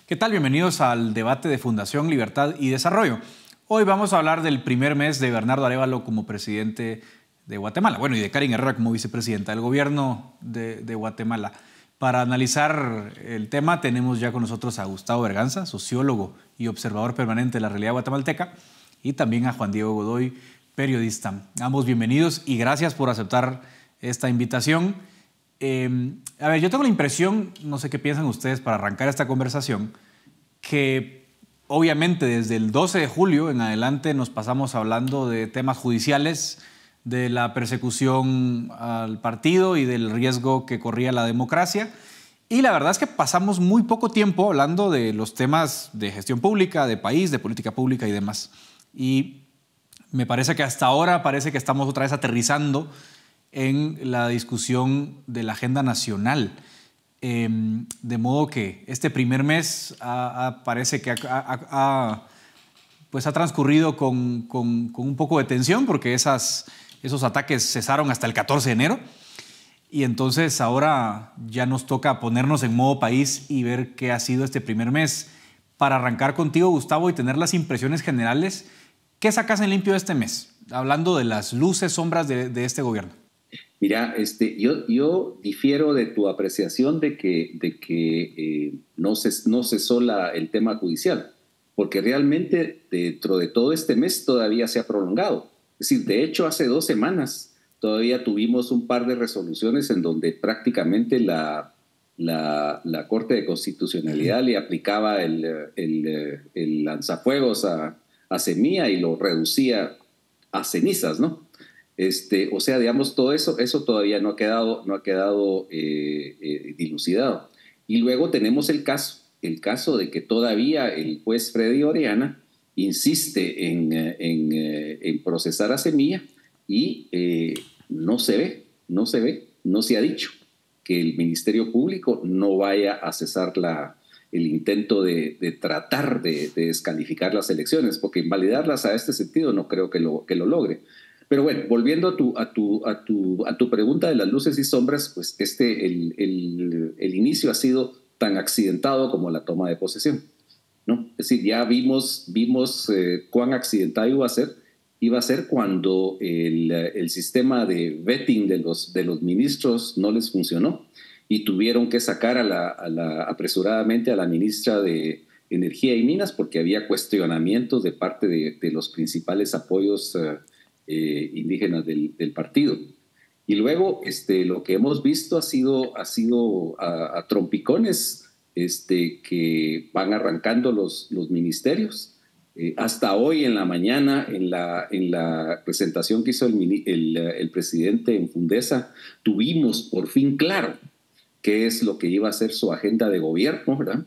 ¿Qué tal? Bienvenidos al debate de Fundación Libertad y Desarrollo. Hoy vamos a hablar del primer mes de Bernardo Arévalo como presidente de Guatemala, bueno, y de Karen Herrera como vicepresidenta del gobierno de Guatemala. Para analizar el tema tenemos ya con nosotros a Gustavo Berganza, sociólogo y observador permanente de la realidad guatemalteca, y también a Juan Diego Godoy, periodista. Ambos bienvenidos y gracias por aceptar esta invitación. Yo tengo la impresión, no sé qué piensan ustedes para arrancar esta conversación, que obviamente desde el 12 de julio en adelante nos pasamos hablando de temas judiciales, de la persecución al partido y del riesgo que corría la democracia. Y la verdad es que pasamos muy poco tiempo hablando de los temas de gestión pública, de país, de política pública y demás. Y me parece que hasta ahora parece que estamos otra vez aterrizando en la discusión de la agenda nacional. De modo que este primer mes parece que ha transcurrido con un poco de tensión porque esos ataques cesaron hasta el 14 de enero y entonces ahora ya nos toca ponernos en modo país y ver qué ha sido este primer mes. Para arrancar contigo, Gustavo, y tener las impresiones generales, ¿qué sacas en limpio de este mes? Hablando de las luces, sombras de este gobierno. Mira, yo difiero de tu apreciación de que no cesó el tema judicial, porque realmente dentro de todo este mes todavía se ha prolongado. Es decir, de hecho, hace 2 semanas todavía tuvimos un par de resoluciones en donde prácticamente la Corte de Constitucionalidad le aplicaba el lanzafuegos a Semilla y lo reducía a cenizas, ¿no? O sea, digamos, todo eso todavía no ha quedado dilucidado. Y luego tenemos el caso de que todavía el juez Freddy Orellana insiste en procesar a Semilla y no se ha dicho que el Ministerio Público no vaya a cesar el intento de tratar de descalificar las elecciones, porque invalidarlas a este sentido no creo que lo logre. Pero bueno, volviendo a tu pregunta de las luces y sombras, pues el inicio ha sido tan accidentado como la toma de posesión, ¿no? Es decir, ya vimos cuán accidentado iba a ser cuando el sistema de vetting de los ministros no les funcionó y tuvieron que sacar apresuradamente a la ministra de Energía y Minas porque había cuestionamientos de parte de los principales apoyos indígenas del partido. Y luego lo que hemos visto ha sido a trompicones que van arrancando los ministerios. Hasta hoy en la mañana, en la presentación que hizo el presidente en Fundesa, tuvimos por fin claro qué es lo que iba a ser su agenda de gobierno, ¿verdad?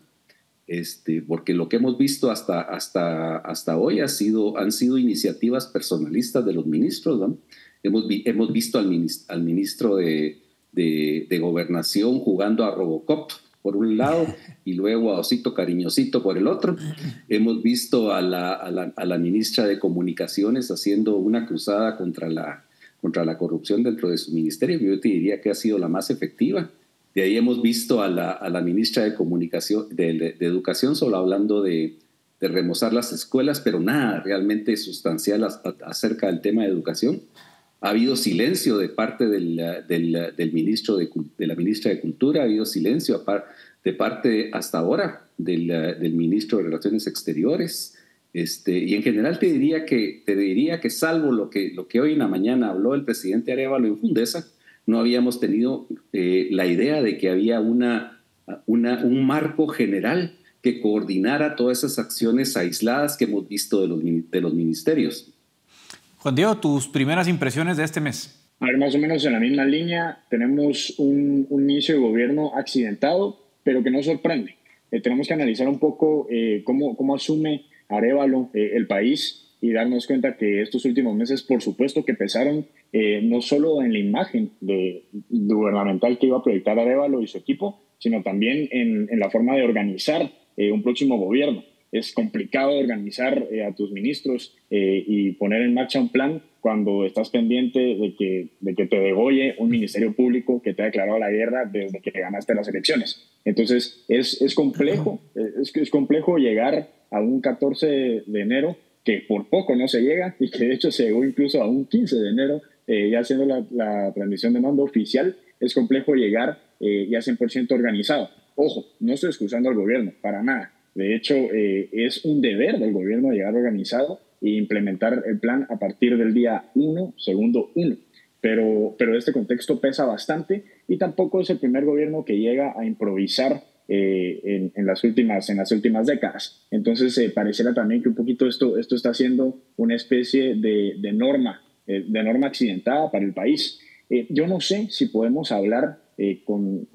Porque lo que hemos visto hasta hoy han sido iniciativas personalistas de los ministros, ¿no? Hemos visto al ministro de Gobernación jugando a Robocop por un lado y luego a Osito Cariñosito por el otro. Hemos visto a la ministra de Comunicaciones haciendo una cruzada contra la corrupción dentro de su ministerio. Yo te diría que ha sido la más efectiva. De ahí hemos visto a la ministra de Comunicación, de Educación, solo hablando de remozar las escuelas, pero nada realmente sustancial acerca del tema de educación. Ha habido silencio de parte del ministro de la ministra de Cultura, ha habido silencio de parte hasta ahora del ministro de Relaciones Exteriores. Y en general te diría que salvo lo que hoy en la mañana habló el presidente Arévalo en Fundesa, no habíamos tenido la idea de que había un marco general que coordinara todas esas acciones aisladas que hemos visto de los ministerios. Juan Diego, tus primeras impresiones de este mes. A ver, más o menos en la misma línea, tenemos un inicio de gobierno accidentado, pero que no sorprende. Tenemos que analizar un poco cómo asume Arévalo el país y darnos cuenta que estos últimos meses, por supuesto, que pesaron no solo en la imagen gubernamental que iba a proyectar Arévalo y su equipo, sino también en la forma de organizar un próximo gobierno. Es complicado organizar a tus ministros y poner en marcha un plan cuando estás pendiente de que te degolle un ministerio público que te ha declarado la guerra desde que ganaste las elecciones. Entonces, es complejo, es complejo llegar a un 14 de enero, que por poco no se llega, y que de hecho se llegó incluso a un 15 de enero, ya siendo la transmisión de mando oficial. Es complejo llegar ya 100% organizado. Ojo, no estoy excusando al gobierno, para nada. De hecho, es un deber del gobierno llegar organizado e implementar el plan a partir del día 1, segundo 1. Pero este contexto pesa bastante, y tampoco es el primer gobierno que llega a improvisar en las últimas décadas. Entonces, pareciera también que un poquito esto está siendo una especie de norma accidentada para el país. Yo no sé si podemos hablar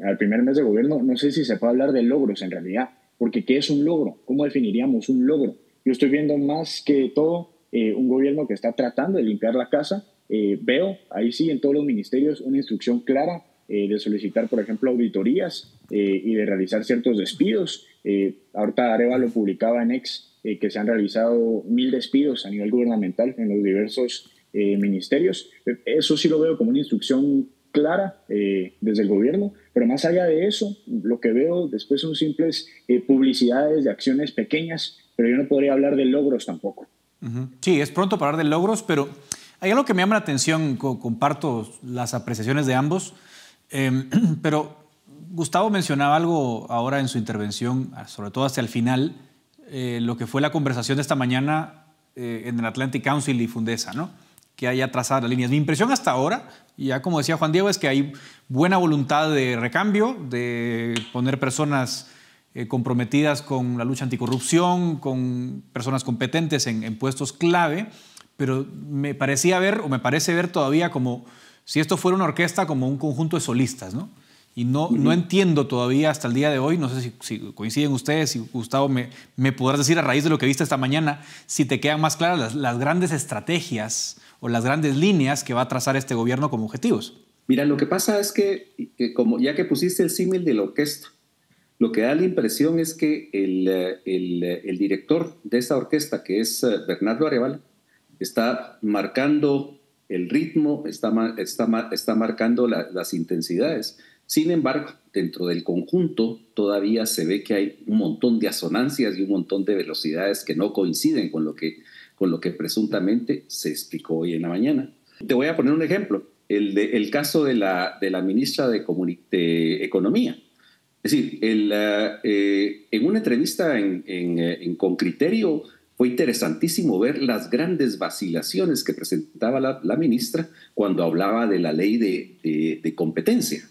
al primer mes de gobierno, no sé si se puede hablar de logros en realidad, porque ¿qué es un logro? ¿Cómo definiríamos un logro? Yo estoy viendo más que todo un gobierno que está tratando de limpiar la casa. Veo ahí sí en todos los ministerios una instrucción clara de solicitar, por ejemplo, auditorías y de realizar ciertos despidos. Ahorita Arévalo publicaba en X que se han realizado 1,000 despidos a nivel gubernamental en los diversos ministerios. Eso sí lo veo como una instrucción clara desde el gobierno, pero más allá de eso, lo que veo después son simples publicidades de acciones pequeñas, pero yo no podría hablar de logros tampoco. Sí, es pronto para hablar de logros, pero hay algo que me llama la atención, comparto las apreciaciones de ambos, pero Gustavo mencionaba algo ahora en su intervención, sobre todo hacia el final, lo que fue la conversación de esta mañana en el Atlantic Council y Fundesa, ¿no? Que haya trazado las líneas. Mi impresión hasta ahora, y ya como decía Juan Diego, es que hay buena voluntad de recambio, de poner personas comprometidas con la lucha anticorrupción, con personas competentes en puestos clave, pero me parece ver todavía como si esto fuera una orquesta, como un conjunto de solistas, ¿no? Y no entiendo todavía hasta el día de hoy, no sé si coinciden ustedes, si Gustavo me podrás decir a raíz de lo que viste esta mañana, si te quedan más claras las grandes estrategias o las grandes líneas que va a trazar este gobierno como objetivos. Mira, lo que pasa es que como ya que pusiste el símil de la orquesta, lo que da la impresión es que el director de esa orquesta, que es Bernardo Arévalo, está marcando el ritmo, está marcando las intensidades. Sin embargo, dentro del conjunto todavía se ve que hay un montón de asonancias y un montón de velocidades que no coinciden con lo que presuntamente se explicó hoy en la mañana. Te voy a poner un ejemplo, el caso de la ministra de Economía. Es decir, en una entrevista Con Criterio fue interesantísimo ver las grandes vacilaciones que presentaba la ministra cuando hablaba de la ley de competencia.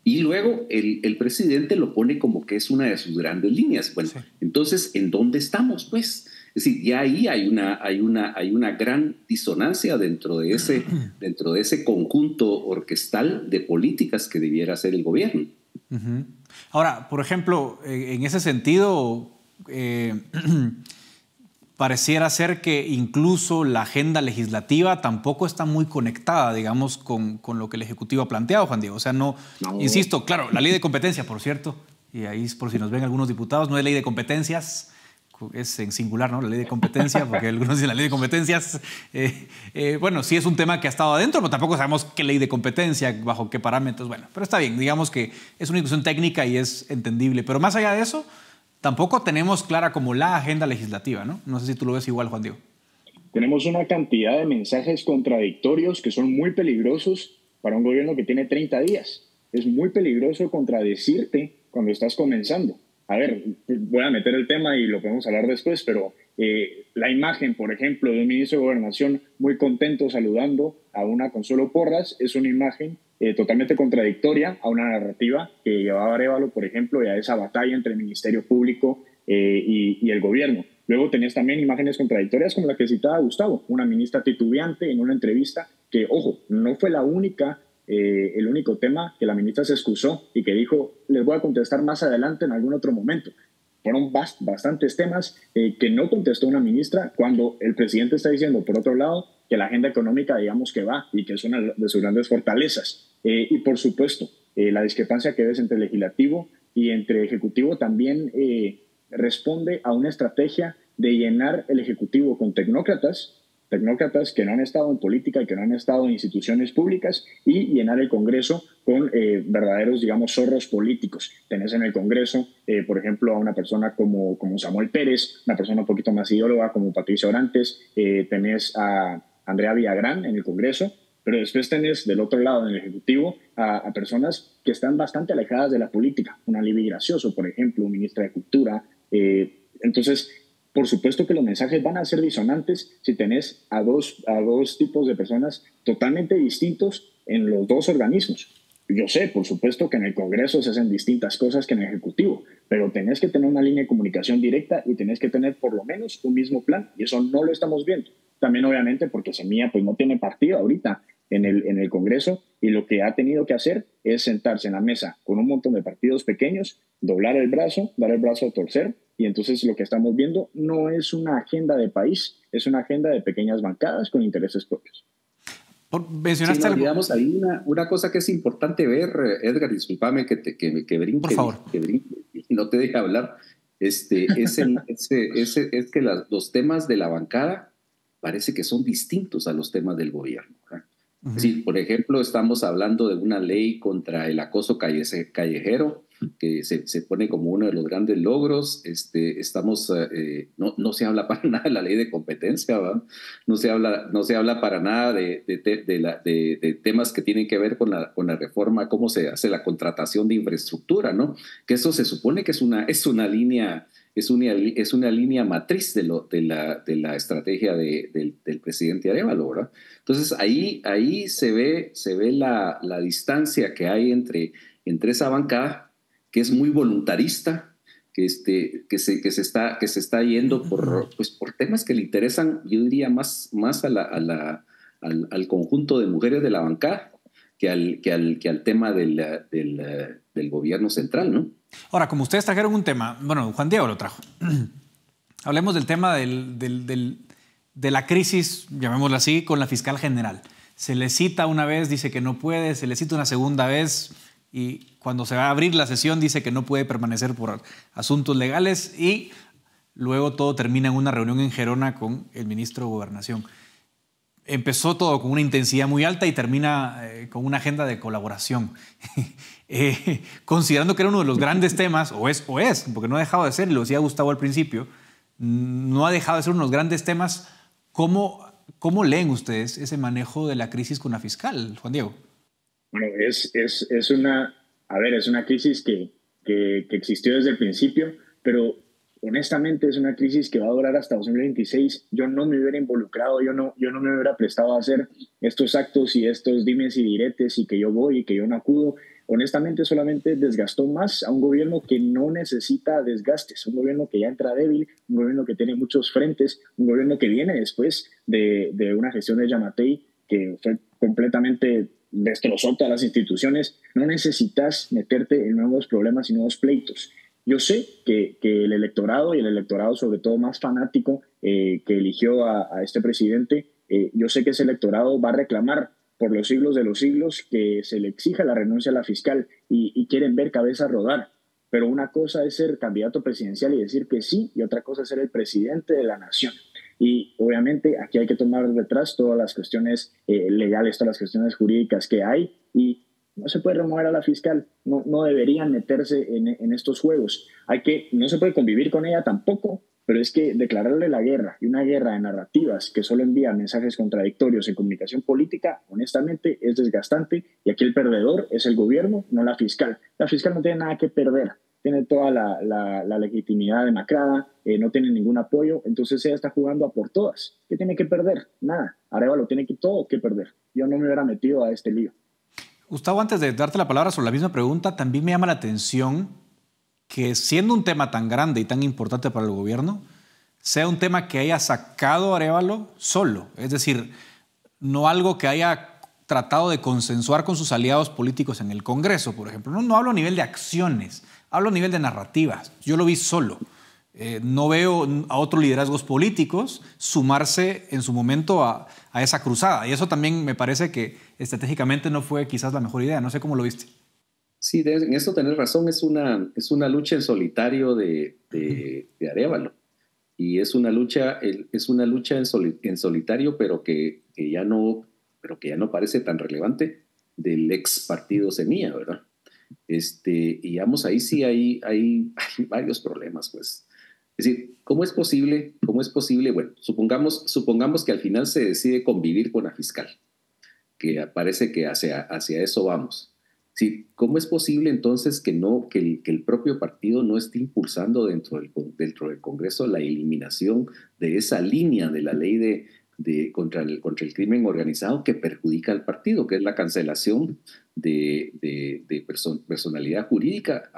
Y luego el presidente lo pone como que es una de sus grandes líneas. Bueno, sí. Entonces, ¿en dónde estamos, pues? Es decir, ya ahí hay una gran disonancia dentro de ese conjunto orquestal de políticas que debiera hacer el gobierno. Uh-huh. Ahora, por ejemplo, en ese sentido, pareciera ser que incluso la agenda legislativa tampoco está muy conectada, digamos, con lo que el Ejecutivo ha planteado, Juan Diego. O sea, no, insisto, claro, la ley de competencia, por cierto, y ahí por si nos ven algunos diputados, no es ley de competencias, es en singular, ¿no? La ley de competencia, porque algunos dicen la ley de competencias. Bueno, sí es un tema que ha estado adentro, pero tampoco sabemos qué ley de competencia, bajo qué parámetros. Bueno, pero está bien, digamos que es una discusión técnica y es entendible. Pero más allá de eso, tampoco tenemos clara como la agenda legislativa, ¿no? No sé si tú lo ves igual, Juan Diego. Tenemos una cantidad de mensajes contradictorios que son muy peligrosos para un gobierno que tiene 30 días. Es muy peligroso contradecirte cuando estás comenzando. A ver, voy a meter el tema y lo podemos hablar después, pero la imagen, por ejemplo, de un ministro de Gobernación muy contento saludando a una Consuelo Porras es una imagen totalmente contradictoria a una narrativa que llevaba Arévalo, por ejemplo, y a esa batalla entre el Ministerio Público y el gobierno. Luego tenés también imágenes contradictorias como la que citaba Gustavo, una ministra titubeante en una entrevista que, ojo, no fue el único tema que la ministra se excusó y que dijo, les voy a contestar más adelante en algún otro momento. Fueron bastantes temas que no contestó una ministra cuando el presidente está diciendo, por otro lado, que la agenda económica, digamos que va y que es una de sus grandes fortalezas. Y por supuesto, la discrepancia que ves entre legislativo y entre ejecutivo también responde a una estrategia de llenar el ejecutivo con tecnócratas tecnócratas que no han estado en política y que no han estado en instituciones públicas, y llenar el Congreso con verdaderos, digamos, zorros políticos. Tenés en el Congreso, por ejemplo, a una persona como Samuel Pérez, una persona un poquito más ideóloga como Patricia Orantes, tenés a Andrea Villagrán en el Congreso, pero después tenés del otro lado, en el Ejecutivo, a personas que están bastante alejadas de la política. Una Libby Gracioso, por ejemplo, ministra de Cultura. Entonces, por supuesto que los mensajes van a ser disonantes si tenés a dos tipos de personas totalmente distintos en los dos organismos. Yo sé, por supuesto, que en el Congreso se hacen distintas cosas que en el Ejecutivo, pero tenés que tener una línea de comunicación directa y tenés que tener por lo menos un mismo plan, y eso no lo estamos viendo. También, obviamente, porque Semilla pues, no tiene partido ahorita en el Congreso, y lo que ha tenido que hacer es sentarse en la mesa con un montón de partidos pequeños, doblar el brazo, dar el brazo a torcer, y entonces lo que estamos viendo no es una agenda de país, es una agenda de pequeñas bancadas con intereses propios. Mencionaste sí, no, digamos, hay una cosa que es importante ver, Edgar, discúlpame que brinque, por favor, que brinque y no te deje hablar, es que los temas de la bancada parece que son distintos a los temas del gobierno, ¿verdad? Uh-huh. Es decir, por ejemplo, estamos hablando de una ley contra el acoso callejero, que se pone como uno de los grandes logros. No se habla para nada de la ley de competencia, ¿verdad? No se habla para nada de temas que tienen que ver con la reforma, cómo se hace la contratación de infraestructura, ¿no? Que eso se supone que es una línea matriz de la estrategia del presidente Arévalo, ¿verdad? Entonces ahí se ve la distancia que hay entre esa bancada, que es muy voluntarista, que se está yendo por temas que le interesan, yo diría, más al conjunto de mujeres de la bancada que al tema del gobierno central, ¿no? Ahora, como ustedes trajeron un tema, bueno, Juan Diego lo trajo. Hablemos del tema de la crisis, llamémosla así, con la fiscal general. Se le cita una vez, dice que no puede, se le cita una segunda vez, y cuando se va a abrir la sesión dice que no puede permanecer por asuntos legales, y luego todo termina en una reunión en Gerona con el ministro de Gobernación. Empezó todo con una intensidad muy alta y termina con una agenda de colaboración. Considerando que era uno de los grandes temas, o es, porque no ha dejado de ser, y lo decía Gustavo al principio, no ha dejado de ser uno de los grandes temas. ¿Cómo leen ustedes ese manejo de la crisis con la fiscal, Juan Diego? Bueno, es una crisis que existió desde el principio, pero honestamente es una crisis que va a durar hasta 2026. Yo no me hubiera involucrado, yo no me hubiera prestado a hacer estos actos y estos dimes y diretes, y que yo voy y que yo no acudo. Honestamente, solamente desgastó más a un gobierno que no necesita desgastes, un gobierno que ya entra débil, un gobierno que tiene muchos frentes, un gobierno que viene después de una gestión de Yamatei que fue completamente destrozó todas las instituciones. No necesitas meterte en nuevos problemas y nuevos pleitos. Yo sé que el electorado, y el electorado sobre todo más fanático que eligió a este presidente, yo sé que ese electorado va a reclamar por los siglos de los siglos que se le exija la renuncia a la fiscal, y quieren ver cabezas rodar. Pero una cosa es ser candidato presidencial y decir que sí, y otra cosa es ser el presidente de la nación. Y obviamente aquí hay que tomar detrás todas las cuestiones legales, todas las cuestiones jurídicas que hay, y no se puede remover a la fiscal, no deberían meterse en estos juegos. No se puede convivir con ella tampoco, pero es que declararle la guerra, y una guerra de narrativas que solo envían mensajes contradictorios en comunicación política, honestamente es desgastante, y aquí el perdedor es el gobierno, no la fiscal. La fiscal no tiene nada que perder, tiene toda la legitimidad demacrada, no tiene ningún apoyo, entonces ella está jugando a por todas. ¿Qué tiene que perder? Nada. Arévalo tiene todo que perder. Yo no me hubiera metido a este lío. Gustavo, antes de darte la palabra sobre la misma pregunta, también me llama la atención que, siendo un tema tan grande y tan importante para el gobierno, sea un tema que haya sacado Arévalo solo. Es decir, no algo que haya tratado de consensuar con sus aliados políticos en el Congreso, por ejemplo. No hablo a nivel de acciones, hablo a nivel de narrativas. Yo lo vi solo. No veo a otros liderazgos políticos sumarse en su momento a esa cruzada. Y eso también me parece que estratégicamente no fue quizás la mejor idea. No sé cómo lo viste. Sí, en eso tenés razón. Es una lucha en solitario de Arévalo. y es una lucha en solitario, pero que ya no parece tan relevante, del ex partido Semilla, ¿verdad? Y digamos, ahí sí hay varios problemas, pues. Es decir, ¿cómo es posible? ¿Cómo es posible? Bueno, supongamos que al final se decide convivir con la fiscal, que parece que hacia eso vamos. Sí, ¿cómo es posible entonces que el propio partido no esté impulsando dentro del Congreso la eliminación de esa línea de la ley contra el crimen organizado que perjudica al partido, que es la cancelación de personalidad jurídica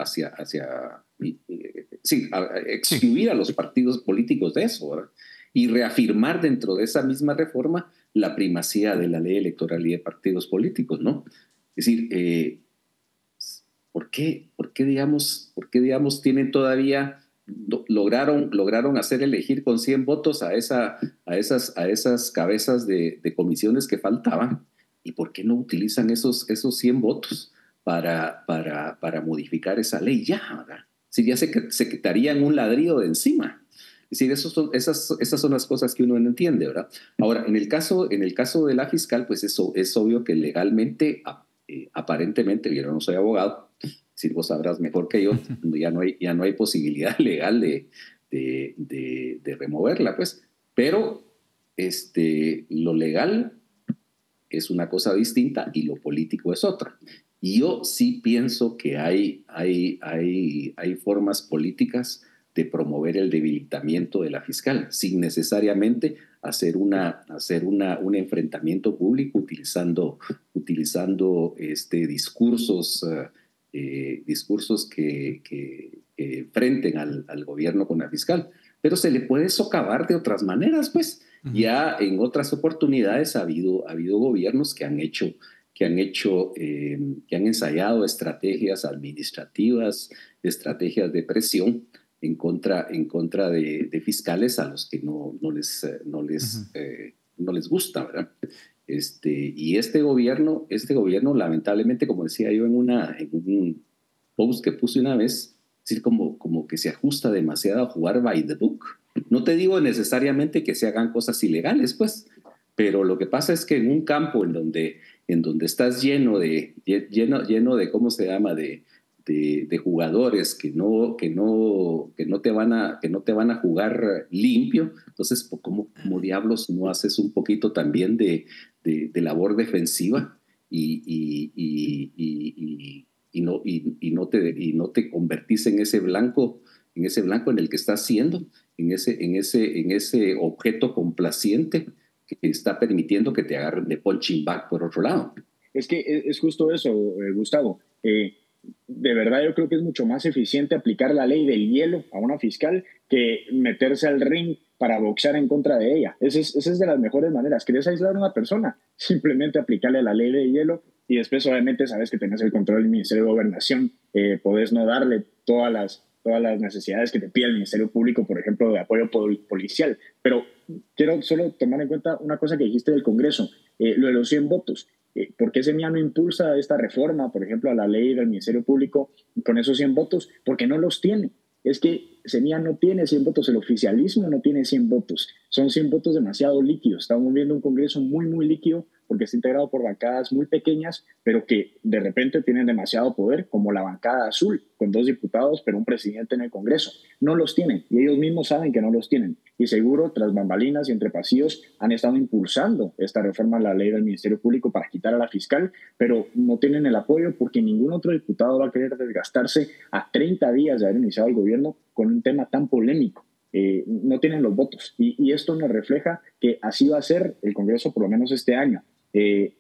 Sí. excluir a los partidos políticos de eso, ¿verdad? Y reafirmar dentro de esa misma reforma la primacía de la ley electoral y de partidos políticos, ¿no? Es decir, ¿por qué, digamos, tienen todavía, lograron hacer elegir con 100 votos a esas cabezas de comisiones que faltaban? ¿Y por qué no utilizan esos 100 votos para modificar esa ley ya, ¿verdad? Si ya se quitarían un ladrillo de encima. Es decir, esas son las cosas que uno no entiende, ¿verdad? Ahora, en el caso de la fiscal, pues eso es obvio que legalmente, aparentemente, yo no soy abogado, si vos sabrás mejor que yo, ya no hay posibilidad legal de removerla, pues. Pero lo legal es una cosa distinta y lo político es otra. Y yo sí pienso que hay formas políticas de promover el debilitamiento de la fiscal, sin necesariamente hacer un enfrentamiento público utilizando discursos que enfrenten al gobierno con la fiscal. Pero se le puede socavar de otras maneras, pues. Ya en otras oportunidades ha habido gobiernos que han ensayado estrategias administrativas, estrategias de presión en contra de fiscales a los que no les gusta, ¿verdad? Y este gobierno, lamentablemente, como decía yo en un post que puse una vez, es decir, como que se ajusta demasiado a jugar by the book. No te digo necesariamente que se hagan cosas ilegales, pues, pero lo que pasa es que en un campo en donde estás lleno de, ¿cómo se llama?, de jugadores que no te van a jugar limpio. Entonces, ¿cómo diablos no haces un poquito también de labor defensiva y no te convertís en el que estás siendo, en ese objeto complaciente que está permitiendo que te agarren de punching bag por otro lado? Es que es justo eso, Gustavo. De verdad yo creo que es mucho más eficiente aplicar la ley del hielo a una fiscal que meterse al ring para boxear en contra de ella. Esa es de las mejores maneras. ¿Querés aislar a una persona? Simplemente aplicarle la ley del hielo y después obviamente sabes que tenés el control del Ministerio de Gobernación, podés no darle todas las necesidades que te pide el Ministerio Público, por ejemplo, de apoyo policial. Pero quiero solo tomar en cuenta una cosa que dijiste del Congreso, lo de los 100 votos. ¿Por qué Semilla no impulsa esta reforma, por ejemplo, a la ley del Ministerio Público con esos 100 votos? Porque no los tiene. Es que Semilla no tiene 100 votos, el oficialismo no tiene 100 votos. Son 100 votos demasiado líquidos. Estamos viendo un Congreso muy, muy líquido porque está integrado por bancadas muy pequeñas, pero que de repente tienen demasiado poder, como la bancada azul, con 2 diputados, pero un presidente en el Congreso. No los tienen y ellos mismos saben que no los tienen. Y seguro, tras bambalinas y entre pasillos, han estado impulsando esta reforma a la ley del Ministerio Público para quitar a la fiscal, pero no tienen el apoyo porque ningún otro diputado va a querer desgastarse a 30 días de haber iniciado el gobierno con un tema tan polémico. No tienen los votos. Y esto nos refleja que así va a ser el Congreso por lo menos este año. Se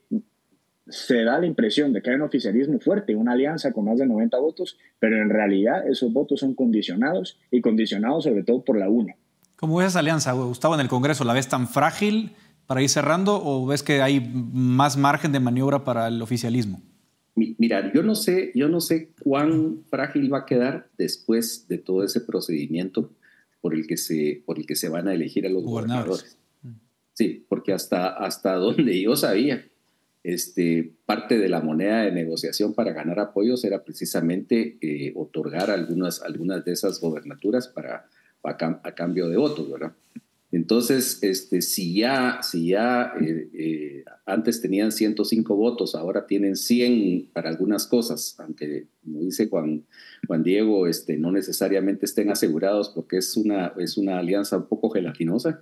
da la impresión de que hay un oficialismo fuerte, una alianza con más de 90 votos, pero en realidad esos votos son condicionados y condicionados sobre todo por la UNE. ¿Cómo ves esa alianza, Gustavo, en el Congreso? ¿La ves tan frágil para ir cerrando o ves que hay más margen de maniobra para el oficialismo? Mira, yo no sé cuán frágil va a quedar después de todo ese procedimiento por el que se van a elegir a los gobernadores. Sí, porque hasta donde yo sabía, parte de la moneda de negociación para ganar apoyos era precisamente otorgar algunas de esas gobernaturas a cambio de votos, ¿verdad? Entonces, si ya antes tenían 105 votos, ahora tienen 100 para algunas cosas, aunque, como dice Juan Diego, no necesariamente estén asegurados porque es una alianza un poco gelatinosa.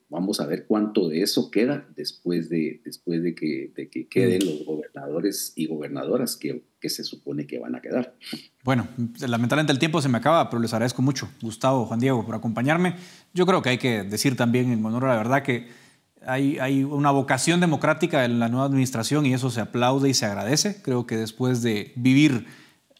Vamos a ver cuánto de eso queda después de que queden los gobernadores y gobernadoras que se supone que van a quedar. Bueno, lamentablemente el tiempo se me acaba, pero les agradezco mucho, Gustavo, Juan Diego, por acompañarme. Yo creo que hay que decir también, en honor a la verdad, que hay una vocación democrática en la nueva administración y eso se aplaude y se agradece. Creo que después de vivir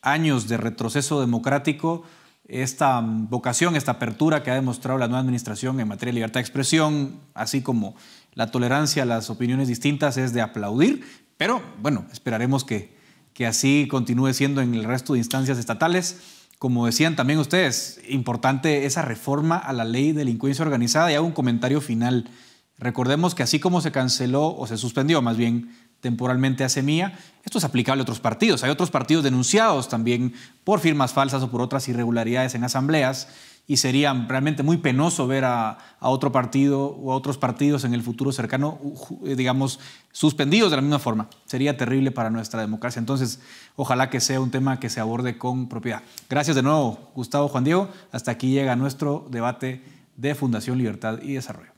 años de retroceso democrático, esta vocación, esta apertura que ha demostrado la nueva administración en materia de libertad de expresión, así como la tolerancia a las opiniones distintas, es de aplaudir. Pero bueno, esperaremos que así continúe siendo en el resto de instancias estatales. Como decían también ustedes, importante esa reforma a la ley de delincuencia organizada. Y hago un comentario final. Recordemos que así como se canceló o se suspendió más bien temporalmente a Semilla, esto es aplicable a otros partidos. Hay otros partidos denunciados también por firmas falsas o por otras irregularidades en asambleas y sería realmente muy penoso ver a otro partido o a otros partidos en el futuro cercano, digamos, suspendidos de la misma forma. Sería terrible para nuestra democracia. Entonces, ojalá que sea un tema que se aborde con propiedad. Gracias de nuevo, Gustavo, Juan Diego. Hasta aquí llega nuestro debate de Fundación Libertad y Desarrollo.